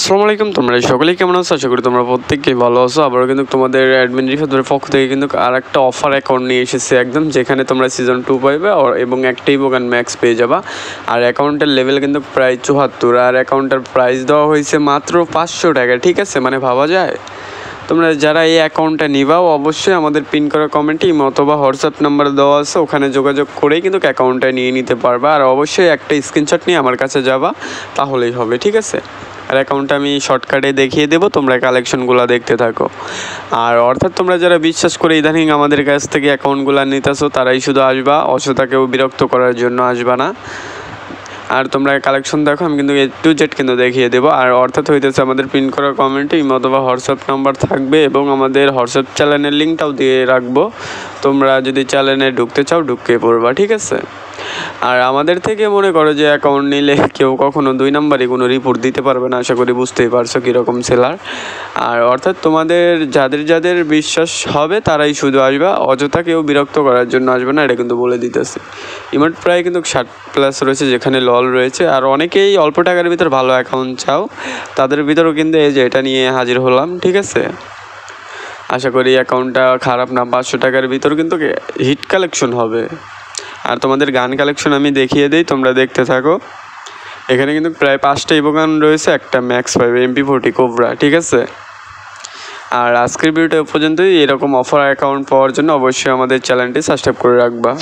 আসসালামু আলাইকুম, তোমরা সকলেই কেমন আছো? আশা করি তোমরা প্রত্যেকেই ভালো আছো। আবারও কিন্তু তোমাদের অ্যাডমিন রিফাতের পক্ষ থেকে কিন্তু আর একটা অফার অ্যাকাউন্ট নিয়ে এসেছে একদম, যেখানে তোমরা সিজন 2 পাইবে এবং একটাই বোগান ম্যাক্স পেয়ে যাবা। আর অ্যাকাউন্টের লেভেল কিন্তু প্রায় 74, আর অ্যাকাউন্টের প্রাইস দেওয়া হয়েছে মাত্র 500 টাকা। ঠিক আছে, মানে ভাবা যায়। তোমরা যারা এই অ্যাকাউন্টটা নিবাও অবশ্যই আমাদের পিন করা কমেন্টে অথবা হোয়াটসঅ্যাপ নাম্বার দেওয়া আছে, ওখানে যোগাযোগ করেই কিন্তু অ্যাকাউন্টটা নিয়ে নিতে পারবা। আর অবশ্যই একটা স্ক্রিনশট নিয়ে আমার কাছে যাবা, তাহলেই হবে। ঠিক আছে, আর অ্যাকাউন্টটা আমি শর্টকাটে দেখিয়ে দেবো, তোমরা কালেকশনগুলো দেখতে থাকো। আর অর্থাৎ তোমরা যারা বিশ্বাস করে ইদানিং আমাদের কাছ থেকে অ্যাকাউন্টগুলো নিতেছো, তারাই শুধু আসবা, অযথা কেউ বিরক্ত করার জন্য আসবা না। আর তোমরা কালেকশন দেখো, আমি কিন্তু A to Z কিন্তু দেখিয়ে দেবো। আর অর্থাৎ হইতেছে আমাদের পিন করা কমেন্টে অথবা হোয়াটসঅ্যাপ নাম্বার থাকবে, এবং আমাদের হোয়াটসঅ্যাপ চ্যানেলের লিঙ্কটাও দিয়ে রাখবো। তোমরা যদি চ্যানেলে ঢুকতে চাও ঢুকে পড়বা। ঠিক আছে, আর আমাদের থেকে মনে করো যে অ্যাকাউন্ট নিলে কেউ কখনো 2 নাম্বারে কোনো রিপোর্ট দিতে পারবে না। আশা করি বুঝতেই পারছো কীরকম সেলার। আর অর্থাৎ তোমাদের যাদের যাদের বিশ্বাস হবে তারাই শুধু আসবা, অযথা কেউ বিরক্ত করার জন্য আসবে না, এটা কিন্তু বলে দিতেছে। ইমোট প্রায় কিন্তু 60+ রয়েছে, যেখানে লল রয়েছে। আর অনেকেই অল্প টাকার ভিতর ভালো অ্যাকাউন্ট চাও, তাদের ভিতরেও কিন্তু এই যে এটা নিয়ে হাজির হলাম। ঠিক আছে, আশা করি অ্যাকাউন্টটা খারাপ না, 500 টাকার ভিতর কিন্তু হিট কালেকশন হবে। আর তোমাদের গান কালেকশন আমি দেখিয়ে দিই, তোমরা দেখতে থাকো। এখানে কিন্তু প্রায় 5টা ইভোগান রয়েছে, একটা ম্যাক্স 5 MP40 কোবরা। ঠিক আছে, আর আজকের ভিডিওটা পর্যন্তই। এরকম অফার অ্যাকাউন্ট পাওয়ার জন্য অবশ্যই আমাদের চ্যানেলটি সাবস্ক্রাইব করে রাখবা।